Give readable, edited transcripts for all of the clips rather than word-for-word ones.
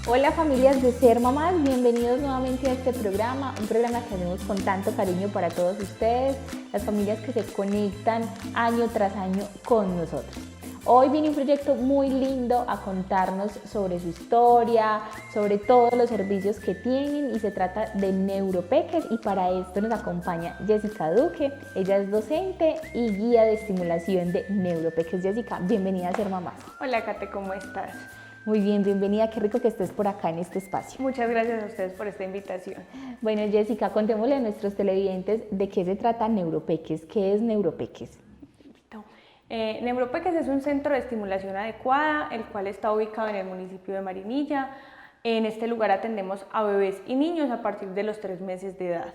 Hola familias de Ser Mamás, bienvenidos nuevamente a este programa, un programa que hacemos con tanto cariño para todos ustedes, las familias que se conectan año tras año con nosotros. Hoy viene un proyecto muy lindo a contarnos sobre su historia, sobre todos los servicios que tienen y se trata de Neuropeques y para esto nos acompaña Jessica Duque, ella es docente y guía de estimulación de Neuropeques. Jessica, bienvenida a Ser Mamás. Hola Kate, ¿cómo estás? Muy bien, bienvenida, qué rico que estés por acá en este espacio. Muchas gracias a ustedes por esta invitación. Bueno, Jessica, contémosle a nuestros televidentes de qué se trata Neuropeques. ¿Qué es Neuropeques? Neuropeques es un centro de estimulación adecuada, el cual está ubicado en el municipio de Marinilla. En este lugar atendemos a bebés y niños a partir de los 3 meses de edad.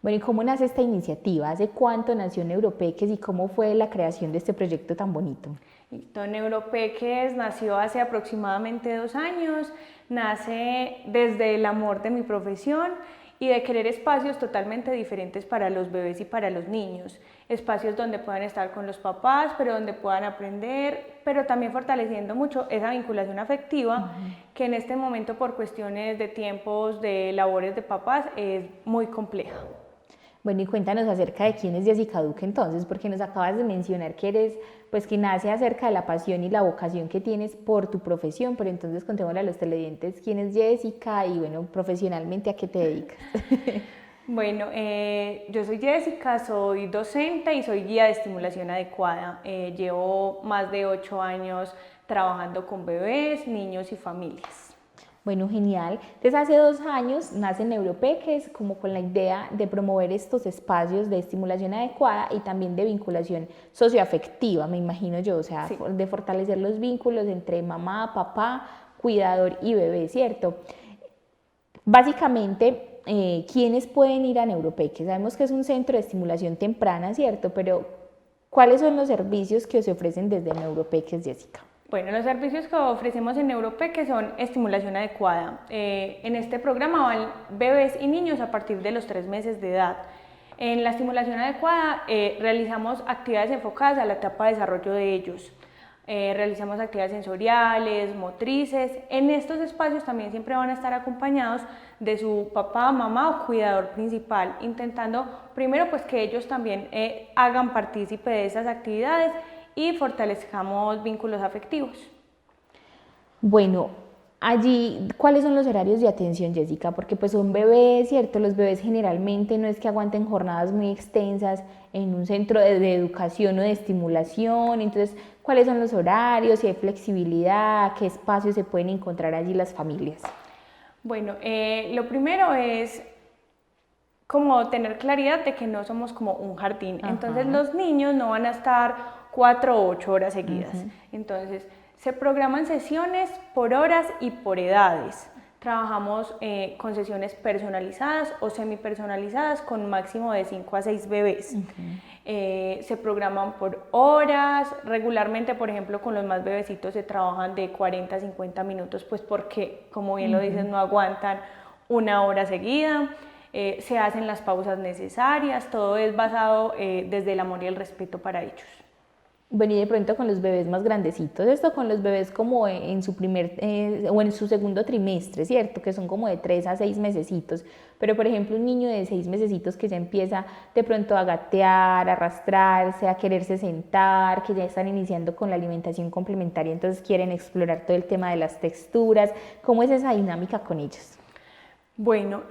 Bueno, ¿y cómo nace esta iniciativa? ¿Hace cuánto nació Neuropeques y cómo fue la creación de este proyecto tan bonito? Neuropeques nació hace aproximadamente 2 años, nace desde el amor de mi profesión y de querer espacios totalmente diferentes para los bebés y para los niños, espacios donde puedan estar con los papás, pero donde puedan aprender, pero también fortaleciendo mucho esa vinculación afectiva que en este momento por cuestiones de tiempos, de labores de papás, es muy compleja. Bueno, y cuéntanos acerca de quién es Jessica Duque entonces, porque nos acabas de mencionar que eres, pues que nace acerca de la pasión y la vocación que tienes por tu profesión, pero entonces contémosle a los televidentes quién es Jessica y bueno, profesionalmente a qué te dedicas. Bueno, yo soy Jessica, soy docente y soy guía de estimulación adecuada. Llevo más de 8 años trabajando con bebés, niños y familias. Bueno, genial. Entonces hace 2 años nace Neuropeques como con la idea de promover estos espacios de estimulación adecuada y también de vinculación socioafectiva, me imagino yo, o sea, Sí. de fortalecer los vínculos entre mamá, papá, cuidador y bebé, ¿cierto? Básicamente, ¿quiénes pueden ir a Neuropeques? Sabemos que es un centro de estimulación temprana, ¿cierto? Pero, ¿cuáles son los servicios que se ofrecen desde Neuropeques, Jessica? Bueno, los servicios que ofrecemos en Neuropeques son estimulación adecuada. En este programa van bebés y niños a partir de los 3 meses de edad. En la estimulación adecuada realizamos actividades enfocadas a la etapa de desarrollo de ellos. Realizamos actividades sensoriales, motrices. En estos espacios también siempre van a estar acompañados de su papá, mamá o cuidador principal, intentando primero pues que ellos también hagan partícipe de esas actividades y fortalezcamos vínculos afectivos. Bueno, allí, ¿cuáles son los horarios de atención, Jessica? Porque pues son bebés, ¿cierto? Los bebés generalmente no es que aguanten jornadas muy extensas en un centro de educación o de estimulación. Entonces, ¿cuáles son los horarios? Si hay flexibilidad, ¿qué espacios se pueden encontrar allí las familias? Bueno, lo primero es como tener claridad de que no somos como un jardín. Entonces los niños no van a estar 4 o 8 horas seguidas. Entonces se programan sesiones por horas y por edades. Trabajamos con sesiones personalizadas o semipersonalizadas con máximo de 5 a 6 bebés. Se programan por horas, regularmente por ejemplo con los más bebecitos se trabajan de 40 a 50 minutos, pues porque como bien lo dices no aguantan 1 hora seguida. Se hacen las pausas necesarias, todo es basado desde el amor y el respeto para ellos. Bueno, y de pronto con los bebés más grandecitos, esto con los bebés como en su o en su segundo trimestre, ¿cierto? Que son como de 3 a 6 mesecitos, pero por ejemplo un niño de 6 mesecitos que ya empieza de pronto a gatear, a arrastrarse, a quererse sentar, que ya están iniciando con la alimentación complementaria, entonces quieren explorar todo el tema de las texturas, ¿cómo es esa dinámica con ellos? Bueno,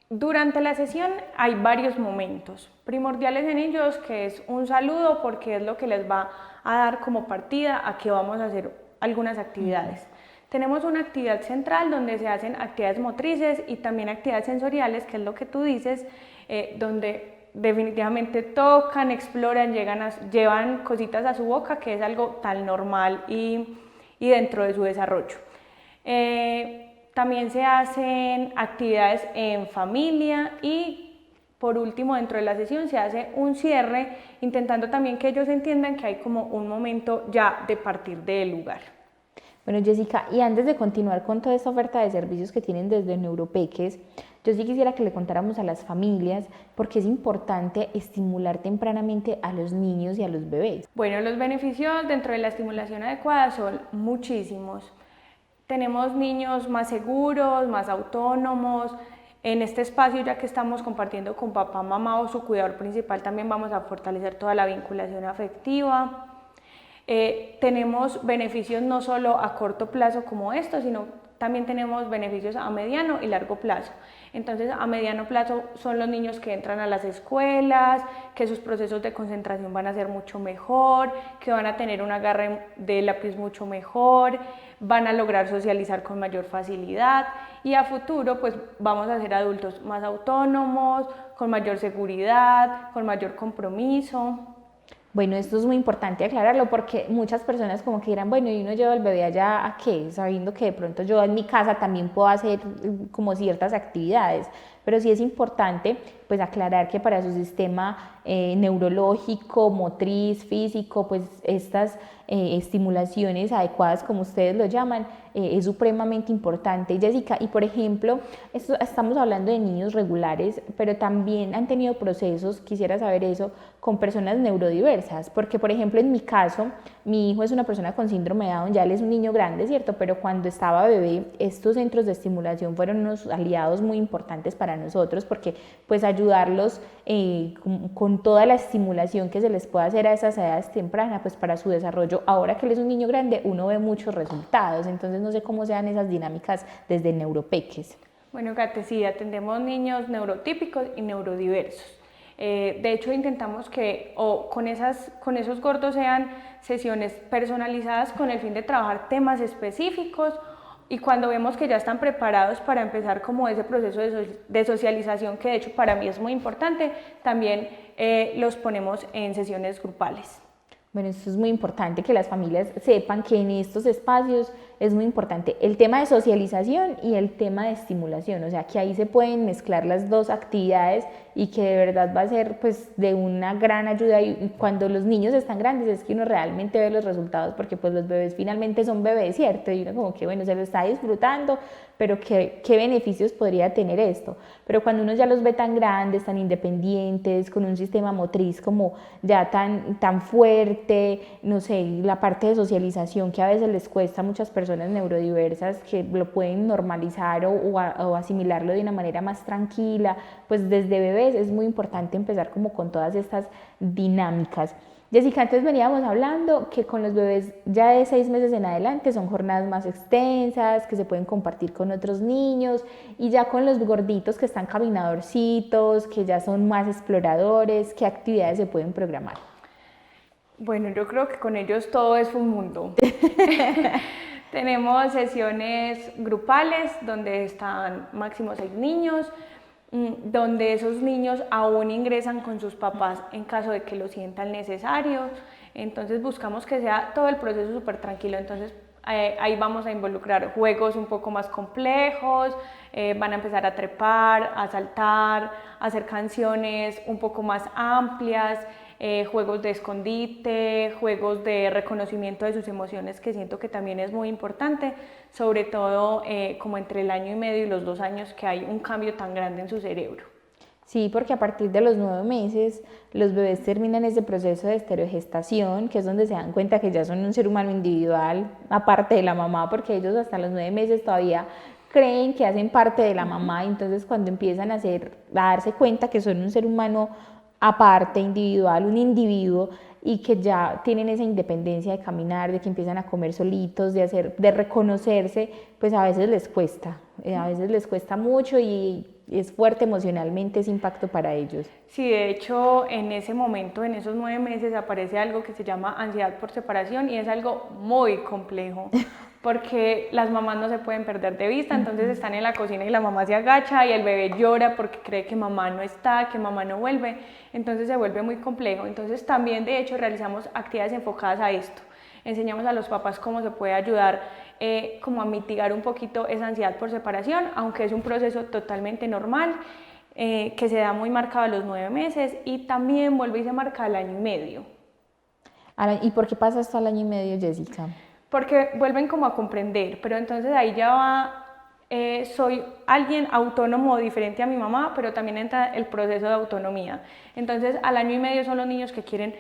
durante la sesión hay varios momentos primordiales en ellos, que es un saludo porque es lo que les va a dar como partida a que vamos a hacer algunas actividades. Tenemos una actividad central donde se hacen actividades motrices y también actividades sensoriales, que es lo que tú dices, donde definitivamente tocan, exploran, llevan cositas a su boca, que es algo tan normal y dentro de su desarrollo. También se hacen actividades en familia y por último dentro de la sesión se hace un cierre intentando también que ellos entiendan que hay como un momento ya de partir del lugar. Bueno, Jessica, y antes de continuar con toda esta oferta de servicios que tienen desde Neuropeques, yo sí quisiera que le contáramos a las familias por qué es importante estimular tempranamente a los niños y a los bebés. Bueno, los beneficios dentro de la estimulación adecuada son muchísimos. tenemos niños más seguros, más autónomos. En este espacio, ya que estamos compartiendo con papá, mamá o su cuidador principal, también vamos a fortalecer toda la vinculación afectiva. Tenemos beneficios no solo a corto plazo como estos, sino también tenemos beneficios a mediano y largo plazo. Entonces, a mediano plazo son los niños que entran a las escuelas, que sus procesos de concentración van a ser mucho mejor, que van a tener un agarre de lápiz mucho mejor, van a lograr socializar con mayor facilidad, y a futuro pues vamos a ser adultos más autónomos, con mayor seguridad, con mayor compromiso. Bueno, esto es muy importante aclararlo porque muchas personas como que dirán, bueno, ¿y uno lleva el bebé allá a qué? Sabiendo que de pronto yo en mi casa también puedo hacer como ciertas actividades, pero sí es importante pues aclarar que para su sistema neurológico, motriz, físico, pues estas estimulaciones adecuadas, como ustedes lo llaman, es supremamente importante. Jessica, y por ejemplo, estamos hablando de niños regulares, pero también han tenido procesos, quisiera saber eso, con personas neurodiversas, porque por ejemplo en mi caso, mi hijo es una persona con síndrome de Down, ya él es un niño grande, ¿cierto? Pero cuando estaba bebé, estos centros de estimulación fueron unos aliados muy importantes para nosotros, porque pues ayudarlos con toda la estimulación que se les puede hacer a esas edades tempranas, pues para su desarrollo, ahora que él es un niño grande, uno ve muchos resultados, entonces no sé cómo sean esas dinámicas desde Neuropeques. Bueno, Kate, sí, atendemos niños neurotípicos y neurodiversos. De hecho, intentamos que con esos gordos sean sesiones personalizadas con el fin de trabajar temas específicos, y cuando vemos que ya están preparados para empezar como ese proceso de socialización, que de hecho para mí es muy importante, también los ponemos en sesiones grupales. Bueno, esto es muy importante que las familias sepan que en estos espacios es muy importante el tema de socialización y el tema de estimulación, o sea que ahí se pueden mezclar las dos actividades y que de verdad va a ser pues de una gran ayuda, y cuando los niños están grandes es que uno realmente ve los resultados, porque pues los bebés finalmente son bebés, ¿cierto? Y uno como que bueno, se lo está disfrutando, pero ¿qué beneficios podría tener esto? Pero cuando uno ya los ve tan grandes, tan independientes, con un sistema motriz como ya tan fuerte, no sé, la parte de socialización que a veces les cuesta a muchas personas neurodiversas, que lo pueden normalizar o asimilarlo de una manera más tranquila, pues desde bebés es muy importante empezar como con todas estas dinámicas. Jessica, antes veníamos hablando que con los bebés ya de 6 meses en adelante son jornadas más extensas, que se pueden compartir con otros niños, y ya con los gorditos que están caminadorcitos, que ya son más exploradores, ¿qué actividades se pueden programar? Bueno, yo creo que con ellos todo es un mundo. Tenemos sesiones grupales donde están máximo 6 niños, donde esos niños aún ingresan con sus papás en caso de que lo sientan necesario. Entonces buscamos que sea todo el proceso súper tranquilo. Entonces ahí vamos a involucrar juegos un poco más complejos, van a empezar a trepar, a saltar, a hacer canciones un poco más amplias, juegos de escondite, juegos de reconocimiento de sus emociones, que siento que también es muy importante, sobre todo como entre el año y medio y los 2 años, que hay un cambio tan grande en su cerebro. Sí, porque a partir de los 9 meses los bebés terminan ese proceso de estereogestación, que es donde se dan cuenta que ya son un ser humano individual, aparte de la mamá, porque ellos hasta los 9 meses todavía creen que hacen parte de la mamá, y entonces cuando empiezan a darse cuenta que son un ser humano aparte, individual, un individuo, y que ya tienen esa independencia de caminar, de que empiezan a comer solitos, de reconocerse, pues a veces les cuesta mucho, y es fuerte emocionalmente ese impacto para ellos. Sí, de hecho, en ese momento, en esos 9 meses, aparece algo que se llama ansiedad por separación, y es algo muy complejo, porque las mamás no se pueden perder de vista. Entonces están en la cocina y la mamá se agacha y el bebé llora porque cree que mamá no está, que mamá no vuelve, entonces se vuelve muy complejo. Entonces también de hecho realizamos actividades enfocadas a esto, enseñamos a los papás cómo se puede ayudar como a mitigar un poquito esa ansiedad por separación, aunque es un proceso totalmente normal, que se da muy marcado a los 9 meses y también vuelve y se marca al año y medio. ¿Y por qué pasa esto al año y medio, Jessica? Porque vuelven como a comprender, pero entonces ahí ya va, soy alguien autónomo diferente a mi mamá, pero también entra el proceso de autonomía. Entonces al año y medio son los niños que quieren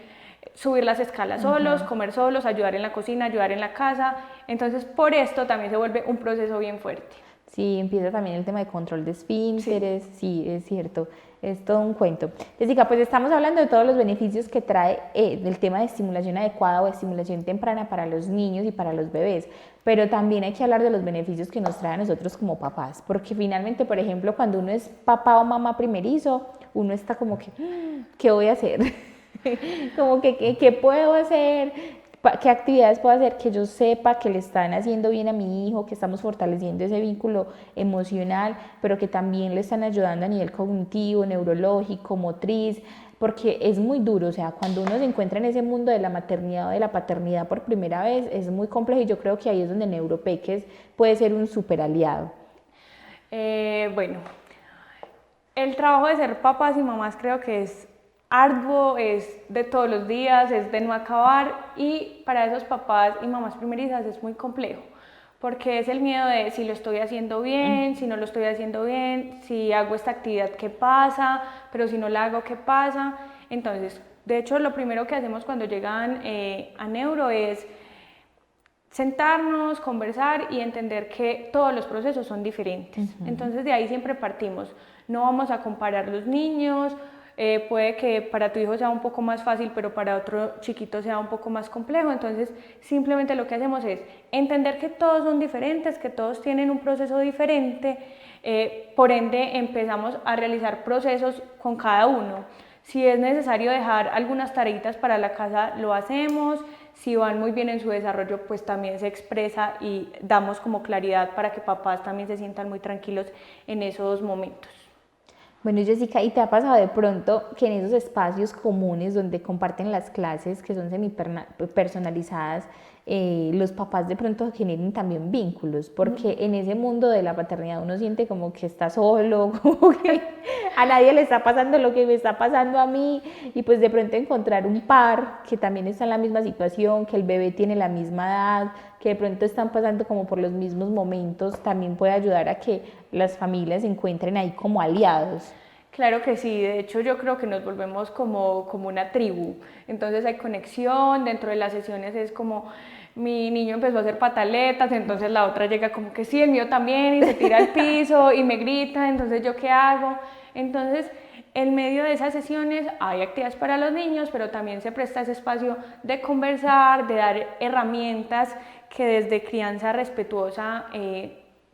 subir las escalas solos, comer solos, ayudar en la cocina, ayudar en la casa. Entonces, por esto también se vuelve un proceso bien fuerte. Sí, empieza también el tema de control de esfínteres, sí, es cierto, es todo un cuento. Jessica, pues estamos hablando de todos los beneficios que trae el tema de estimulación adecuada o estimulación temprana para los niños y para los bebés, pero también hay que hablar de los beneficios que nos trae a nosotros como papás, porque finalmente, por ejemplo, cuando uno es papá o mamá primerizo, uno está como que, ¿qué voy a hacer? Como que, ¿qué puedo hacer? ¿Qué actividades puedo hacer que yo sepa que le están haciendo bien a mi hijo, que estamos fortaleciendo ese vínculo emocional, pero que también le están ayudando a nivel cognitivo, neurológico, motriz? Porque es muy duro, o sea, cuando uno se encuentra en ese mundo de la maternidad o de la paternidad por primera vez, es muy complejo y yo creo que ahí es donde Neuropeques puede ser un súper aliado. Bueno, el trabajo de ser papás y mamás creo que es arduo, es de todos los días, es de no acabar, y para esos papás y mamás primerizas es muy complejo, porque es el miedo de si lo estoy haciendo bien, si no lo estoy haciendo bien, si hago esta actividad, ¿qué pasa? Pero si no la hago, ¿qué pasa? Entonces, de hecho, lo primero que hacemos cuando llegan a Neuro es sentarnos, conversar y entender que todos los procesos son diferentes. Entonces de ahí siempre partimos. No vamos a comparar los niños, puede que para tu hijo sea un poco más fácil, pero para otro chiquito sea un poco más complejo. Entonces simplemente lo que hacemos es entender que todos son diferentes, que todos tienen un proceso diferente, por ende empezamos a realizar procesos con cada uno. Si es necesario dejar algunas tareitas para la casa, lo hacemos. Si van muy bien en su desarrollo, pues también se expresa y damos como claridad para que papás también se sientan muy tranquilos en esos momentos. Bueno, Jessica, ¿y te ha pasado de pronto que en esos espacios comunes donde comparten las clases, que son semi-personalizadas, los papás de pronto generen también vínculos? Porque en ese mundo de la paternidad uno siente como que está solo, como que a nadie le está pasando lo que me está pasando a mí, y pues de pronto encontrar un par que también está en la misma situación, que el bebé tiene la misma edad, que de pronto están pasando como por los mismos momentos, también puede ayudar a que las familias se encuentren ahí como aliados. Claro que sí, de hecho yo creo que nos volvemos como una tribu, entonces hay conexión, dentro de las sesiones es como mi niño empezó a hacer pataletas, entonces la otra llega como que sí, el mío también, y se tira al piso y me grita, entonces ¿yo qué hago? Entonces en medio de esas sesiones hay actividades para los niños, pero también se presta ese espacio de conversar, de dar herramientas que desde crianza respetuosa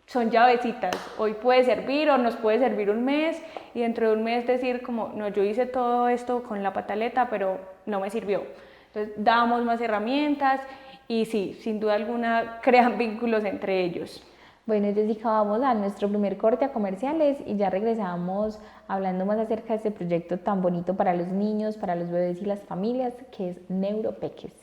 son llavecitas. Hoy puede servir o nos puede servir un mes, y dentro de un mes decir como, no, yo hice todo esto con la pataleta, pero no me sirvió. Entonces damos más herramientas y sí, sin duda alguna crean vínculos entre ellos. Bueno, Jessica, vamos a nuestro primer corte a comerciales y ya regresamos hablando más acerca de este proyecto tan bonito para los niños, para los bebés y las familias, que es Neuropeques.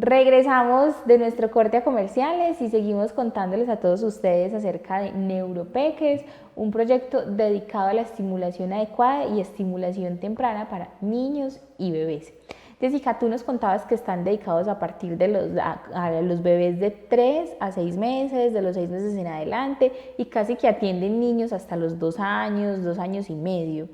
Regresamos de nuestro corte a comerciales y seguimos contándoles a todos ustedes acerca de Neuropeques, un proyecto dedicado a la estimulación adecuada y estimulación temprana para niños y bebés. Jessica, tú nos contabas que están dedicados a partir de los bebés de 3 a 6 meses, de los 6 meses en adelante, y casi que atienden niños hasta los 2 años, 2 años y medio.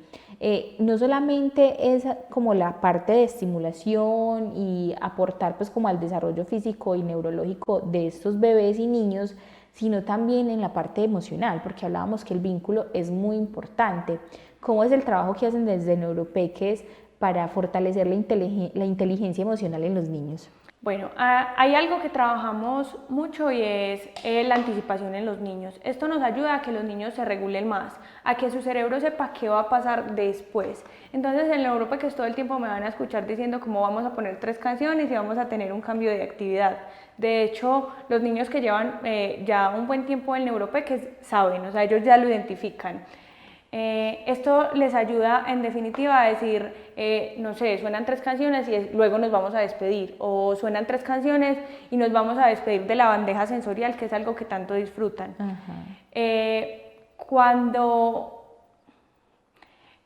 No solamente es como la parte de estimulación y aportar pues como al desarrollo físico y neurológico de estos bebés y niños, sino también en la parte emocional, porque hablábamos que el vínculo es muy importante. ¿Cómo es el trabajo que hacen desde Neuropeques para fortalecer la inteligencia emocional en los niños? Bueno, hay algo que trabajamos mucho y es la anticipación en los niños. Esto nos ayuda a que los niños se regulen más, a que su cerebro sepa qué va a pasar después. Entonces en Neuropeques todo el tiempo me van a escuchar diciendo cómo vamos a poner 3 canciones y vamos a tener un cambio de actividad. De hecho, los niños que llevan ya un buen tiempo en Neuropeques saben, o sea, ellos ya lo identifican. Esto les ayuda en definitiva a decir, no sé, suenan 3 canciones y luego nos vamos a despedir, o suenan 3 canciones y nos vamos a despedir de la bandeja sensorial, que es algo que tanto disfrutan. cuando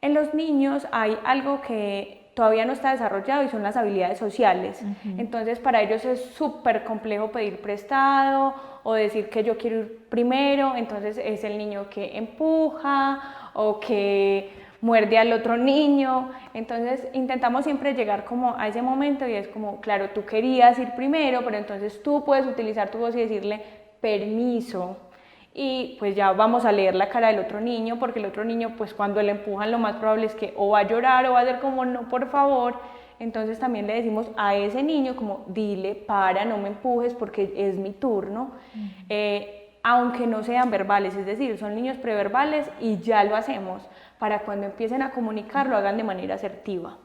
en los niños hay algo que todavía no está desarrollado y son las habilidades sociales. Entonces para ellos es súper complejo pedir prestado o decir que yo quiero ir primero, entonces es el niño que empuja o que muerde al otro niño. Entonces intentamos siempre llegar como a ese momento y es como, claro, tú querías ir primero, pero entonces tú puedes utilizar tu voz y decirle permiso. Y pues ya vamos a leer la cara del otro niño, porque el otro niño pues cuando le empujan lo más probable es que o va a llorar o va a hacer como no, por favor. Entonces también le decimos a ese niño como dile para, no me empujes porque es mi turno, aunque no sean verbales, es decir, son niños preverbales y ya lo hacemos para cuando empiecen a comunicar lo hagan de manera asertiva.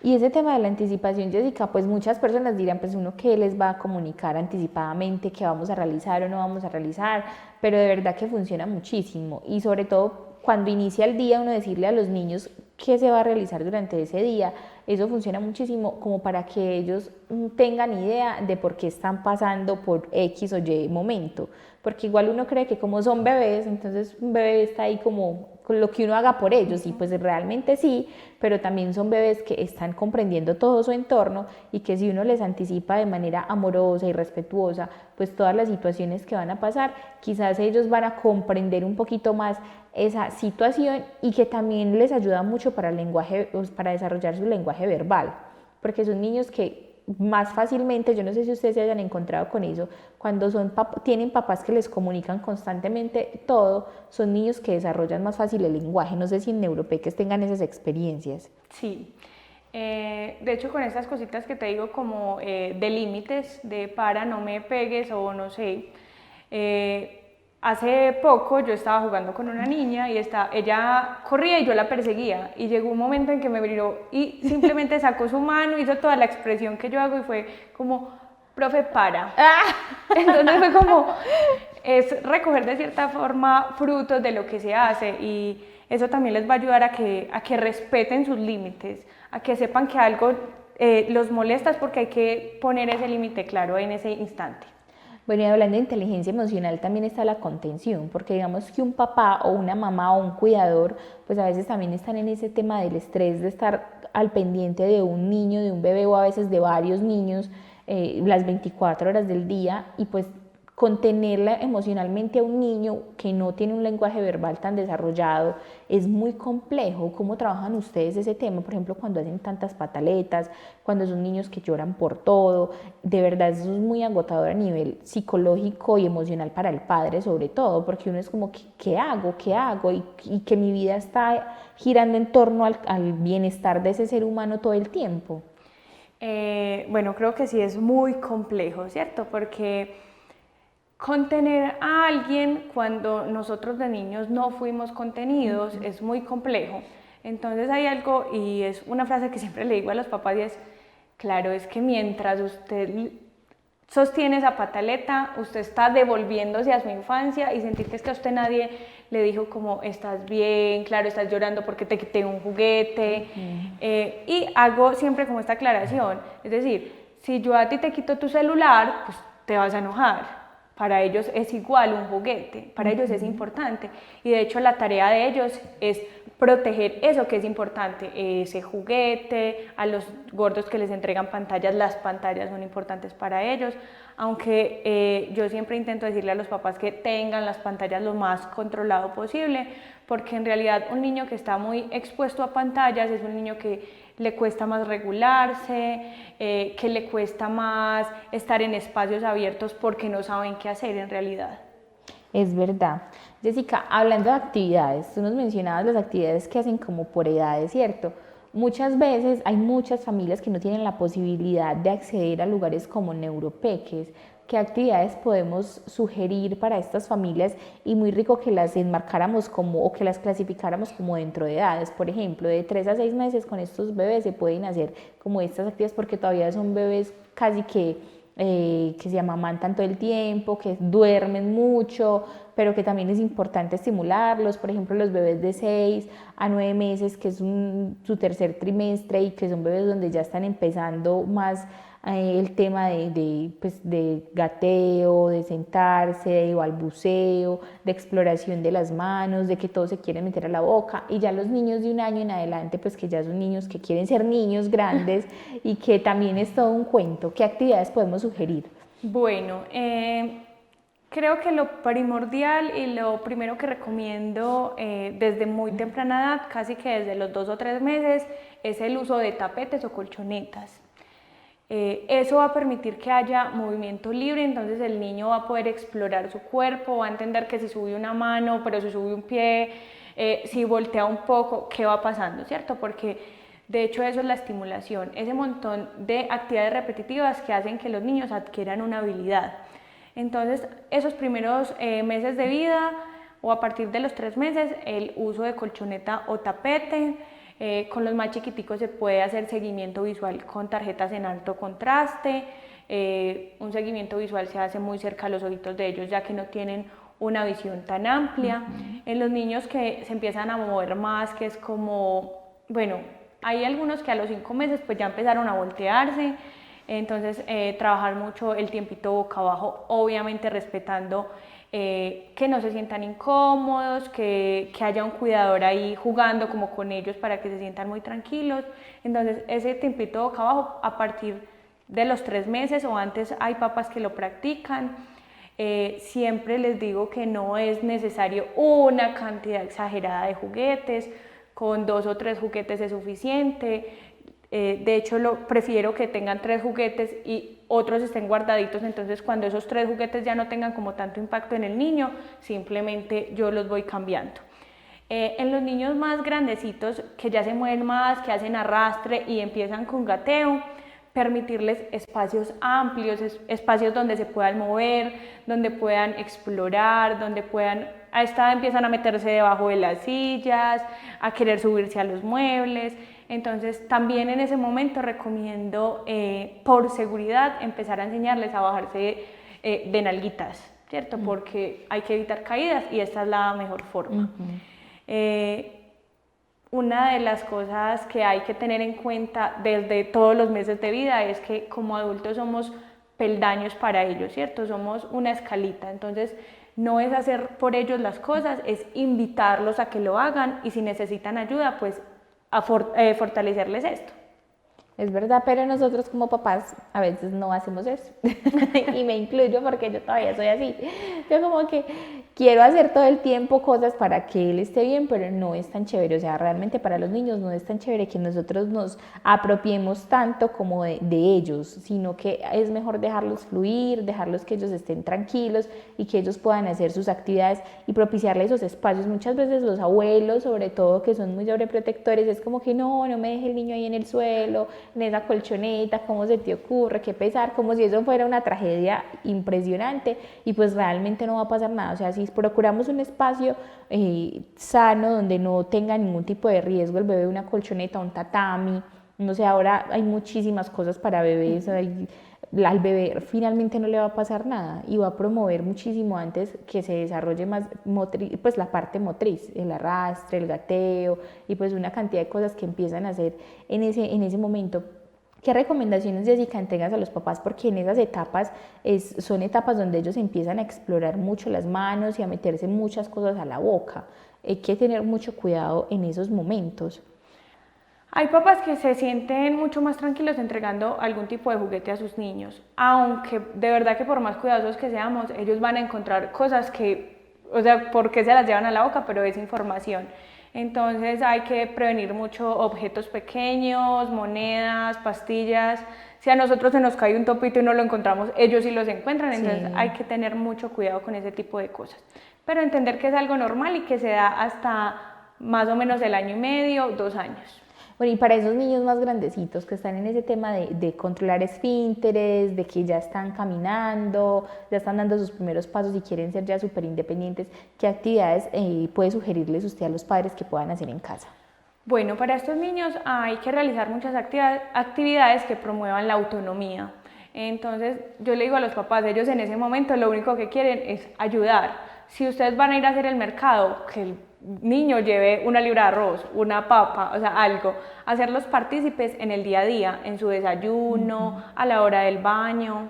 Y ese tema de la anticipación, Jessica, pues muchas personas dirán, pues uno qué les va a comunicar anticipadamente, qué vamos a realizar o no vamos a realizar, pero de verdad que funciona muchísimo y sobre todo cuando inicia el día uno decirle a los niños qué se va a realizar durante ese día, eso funciona muchísimo como para que ellos tengan idea de por qué están pasando por X o Y momento, porque igual uno cree que como son bebés, entonces un bebé está ahí como con lo que uno haga por ellos y pues realmente sí, pero también son bebés que están comprendiendo todo su entorno y que si uno les anticipa de manera amorosa y respetuosa pues todas las situaciones que van a pasar, quizás ellos van a comprender un poquito más esa situación y que también les ayuda mucho para el lenguaje, para desarrollar su lenguaje verbal, porque son niños que más fácilmente, yo no sé si ustedes se hayan encontrado con eso, cuando tienen papás que les comunican constantemente todo, son niños que desarrollan más fácil el lenguaje. No sé si en neuropeques tengan esas experiencias. Sí, de hecho con estas cositas que te digo como de límites, de para, no me pegues o no sé, hace poco yo estaba jugando con una niña y ella corría y yo la perseguía y llegó un momento en que me miró y simplemente sacó su mano, hizo toda la expresión que yo hago y fue como, profe, para. Entonces fue como, es recoger de cierta forma frutos de lo que se hace y eso también les va a ayudar a que respeten sus límites, a que sepan que algo los molesta es porque hay que poner ese límite claro en ese instante. Bueno, y hablando de inteligencia emocional también está la contención, porque digamos que un papá o una mamá o un cuidador, pues a veces también están en ese tema del estrés de estar al pendiente de un niño, de un bebé o a veces de varios niños las 24 horas del día y pues contenerla emocionalmente a un niño que no tiene un lenguaje verbal tan desarrollado es muy complejo. ¿Cómo trabajan ustedes ese tema? Por ejemplo, cuando hacen tantas pataletas, cuando son niños que lloran por todo, de verdad eso es muy agotador a nivel psicológico y emocional para el padre sobre todo, porque uno es como, ¿qué hago? ¿Qué hago? Y que mi vida está girando en torno al bienestar de ese ser humano todo el tiempo. Bueno, creo que sí es muy complejo, ¿cierto? Porque contener a alguien cuando nosotros de niños no fuimos contenidos es muy complejo. Entonces hay algo, y es una frase que siempre le digo a los papás y es, claro, es que mientras usted sostiene esa pataleta, usted está devolviéndose a su infancia y sentir que es que a usted nadie le dijo como estás bien, claro, estás llorando porque te quité un juguete. Y hago siempre como esta aclaración, es decir, si yo a ti te quito tu celular, pues te vas a enojar. Para ellos es igual un juguete, para ellos es importante y de hecho la tarea de ellos es proteger eso que es importante, ese juguete, a los gordos que les entregan pantallas, las pantallas son importantes para ellos, aunque yo siempre intento decirle a los papás que tengan las pantallas lo más controlado posible, porque en realidad un niño que está muy expuesto a pantallas es un niño que le cuesta más regularse, que le cuesta más estar en espacios abiertos porque no saben qué hacer en realidad. Es verdad. Jessica, hablando de actividades, tú nos mencionabas las actividades que hacen como por edades, ¿cierto? Muchas veces hay muchas familias que no tienen la posibilidad de acceder a lugares como Neuropeques. ¿Qué actividades podemos sugerir para estas familias? Y muy rico que las enmarcáramos como, o que las clasificáramos como dentro de edades. Por ejemplo, de 3 a 6 meses con estos bebés se pueden hacer como estas actividades porque todavía son bebés casi que se amamantan todo el tiempo, que duermen mucho, pero que también es importante estimularlos. Por ejemplo, los bebés de 6 a 9 meses, que es su tercer trimestre y que son bebés donde ya están empezando más el tema pues, de gateo, de sentarse, de balbuceo, de exploración de las manos, de que todos se quieren meter a la boca, y ya los niños de 1 año en adelante, pues que ya son niños que quieren ser niños grandes y que también es todo un cuento. ¿Qué actividades podemos sugerir? Bueno, creo que lo primordial y lo primero que recomiendo desde muy temprana edad, casi que desde los 2 o 3 meses, es el uso de tapetes o colchonetas. Eso va a permitir que haya movimiento libre, entonces el niño va a poder explorar su cuerpo, va a entender que si sube una mano, pero si sube un pie, si voltea un poco, ¿qué va pasando? ¿Cierto? Porque de hecho eso es la estimulación, ese montón de actividades repetitivas que hacen que los niños adquieran una habilidad. Entonces esos primeros meses de vida o a partir de los 3 meses, el uso de colchoneta o tapete. Con los más chiquiticos se puede hacer seguimiento visual con tarjetas en alto contraste. Un seguimiento visual se hace muy cerca a los ojitos de ellos, ya que no tienen una visión tan amplia. En los niños que se empiezan a mover más, que es como, bueno, hay algunos que a los 5 meses pues ya empezaron a voltearse, entonces trabajar mucho el tiempito boca abajo, obviamente respetando que no se sientan incómodos, que haya un cuidador ahí jugando como con ellos para que se sientan muy tranquilos. Entonces ese tiempito boca abajo a partir de los 3 meses o antes hay papás que lo practican. Siempre les digo que no es necesario una cantidad exagerada de juguetes, con 2 o 3 juguetes es suficiente. De hecho, prefiero que tengan 3 juguetes y otros estén guardaditos, entonces cuando esos 3 juguetes ya no tengan como tanto impacto en el niño, simplemente yo los voy cambiando. En los niños más grandecitos, que ya se mueven más, que hacen arrastre y empiezan con gateo, permitirles espacios amplios, espacios donde se puedan mover, donde puedan explorar, donde puedan, a esta edad empiezan a meterse debajo de las sillas, a querer subirse a los muebles. Entonces también en ese momento recomiendo por seguridad empezar a enseñarles a bajarse de nalguitas, ¿cierto? Porque hay que evitar caídas y esta es la mejor forma. Una de las cosas que hay que tener en cuenta desde todos los meses de vida es que como adultos somos peldaños para ellos, ¿cierto? Somos una escalita, entonces no es hacer por ellos las cosas, es invitarlos a que lo hagan y si necesitan ayuda, pues a fortalecerles esto. Es verdad, pero nosotros como papás a veces no hacemos eso. Y me incluyo porque yo todavía soy así. Yo como que quiero hacer todo el tiempo cosas para que él esté bien, pero no es tan chévere. O sea, realmente para los niños no es tan chévere que nosotros nos apropiemos tanto como de ellos, sino que es mejor dejarlos fluir, dejarlos que ellos estén tranquilos y que ellos puedan hacer sus actividades y propiciarles esos espacios. Muchas veces los abuelos, sobre todo, que son muy sobreprotectores, es como que no me deje el niño ahí en el suelo, en esa colchoneta, ¿cómo se te ocurre? Qué pesar, como si eso fuera una tragedia impresionante y pues realmente no va a pasar nada. O sea, si procuramos un espacio sano donde no tenga ningún tipo de riesgo el bebé, una colchoneta, un tatami, no sé, ahora hay muchísimas cosas para bebés, al bebé finalmente no le va a pasar nada y va a promover muchísimo antes que se desarrolle más pues la parte motriz, el arrastre, el gateo y pues una cantidad de cosas que empiezan a hacer en ese momento. ¿Qué recomendaciones, Jessica, entregas a los papás? Porque en esas etapas son etapas donde ellos empiezan a explorar mucho las manos y a meterse muchas cosas a la boca. Hay que tener mucho cuidado en esos momentos. Hay papás que se sienten mucho más tranquilos entregando algún tipo de juguete a sus niños, aunque de verdad que por más cuidadosos que seamos, ellos van a encontrar cosas que, o sea, ¿por qué se las llevan a la boca? Pero es información. Entonces hay que prevenir mucho objetos pequeños, monedas, pastillas. Si a nosotros se nos cae un topito y no lo encontramos, ellos sí los encuentran, entonces hay que tener mucho cuidado con ese tipo de cosas. Pero entender que es algo normal y que se da hasta más o menos el 1,5 años, 2 años. Bueno, y para esos niños más grandecitos que están en ese tema de controlar esfínteres, de que ya están caminando, ya están dando sus primeros pasos y quieren ser ya súper independientes, ¿qué actividades puede sugerirles usted a los padres que puedan hacer en casa? Bueno, para estos niños hay que realizar muchas actividades que promuevan la autonomía. Entonces yo le digo a los papás, ellos en ese momento lo único que quieren es ayudar, si ustedes van a ir a hacer el mercado, que el niño lleve una libra de arroz, una papa, o sea, algo, hacerlos partícipes en el día a día, en su desayuno, a la hora del baño.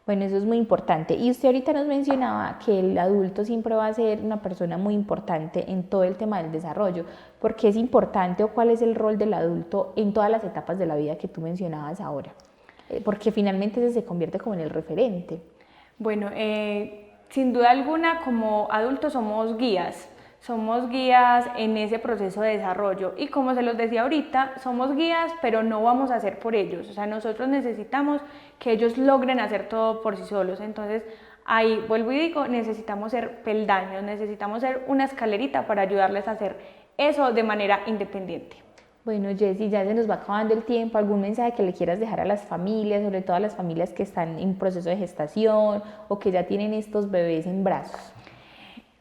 Bueno, eso es muy importante. Y usted ahorita nos mencionaba que el adulto siempre va a ser una persona muy importante en todo el tema del desarrollo. ¿Por qué es importante o cuál es el rol del adulto en todas las etapas de la vida que tú mencionabas ahora? Porque finalmente ese se convierte como en el referente. Bueno, sin duda alguna, como adultos somos guías. Somos guías en ese proceso de desarrollo y como se los decía ahorita, somos guías pero no vamos a hacer por ellos, o sea, nosotros necesitamos que ellos logren hacer todo por sí solos, entonces ahí vuelvo y digo, necesitamos ser peldaños, necesitamos ser una escalerita para ayudarles a hacer eso de manera independiente. Bueno, Jessy, ya se nos va acabando el tiempo. ¿Algún mensaje que le quieras dejar a las familias, sobre todo a las familias que están en proceso de gestación o que ya tienen estos bebés en brazos?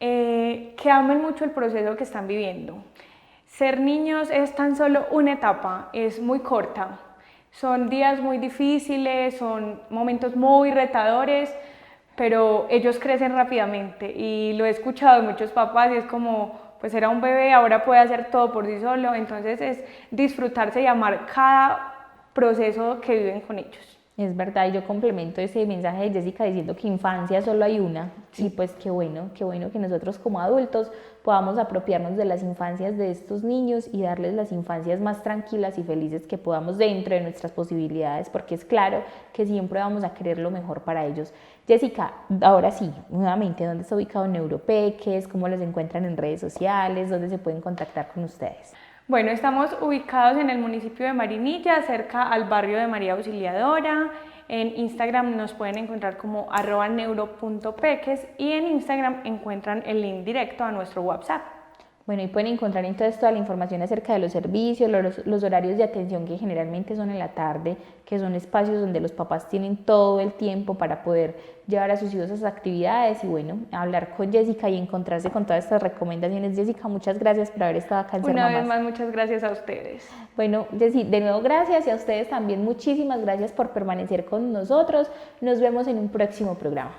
Que amen mucho el proceso que están viviendo. Ser niños es tan solo una etapa, es muy corta. Son días muy difíciles, son momentos muy retadores, pero ellos crecen rápidamente y lo he escuchado de muchos papás y es como, pues era un bebé, ahora puede hacer todo por sí solo, entonces es disfrutarse y amar cada proceso que viven con ellos. Es verdad, y yo complemento ese mensaje de Jessica diciendo que infancia solo hay una, sí. Y pues qué bueno que nosotros como adultos podamos apropiarnos de las infancias de estos niños y darles las infancias más tranquilas y felices que podamos dentro de nuestras posibilidades, porque es claro que siempre vamos a querer lo mejor para ellos. Jessica, ahora sí, nuevamente, ¿dónde está ubicado Neuropeques? ¿Cómo los encuentran en redes sociales? ¿Dónde se pueden contactar con ustedes? Bueno, estamos ubicados en el municipio de Marinilla, cerca al barrio de María Auxiliadora. En Instagram nos pueden encontrar como @neuro.peques y en Instagram encuentran el link directo a nuestro WhatsApp. Bueno, y pueden encontrar entonces toda la información acerca de los servicios, los horarios de atención que generalmente son en la tarde, que son espacios donde los papás tienen todo el tiempo para poder llevar a sus hijos a sus actividades y bueno, hablar con Jessica y encontrarse con todas estas recomendaciones. Jessica, muchas gracias por haber estado acá en Ser Mamás. Una vez más, muchas gracias a ustedes. Bueno, Jessy, de nuevo gracias y a ustedes también muchísimas gracias por permanecer con nosotros. Nos vemos en un próximo programa.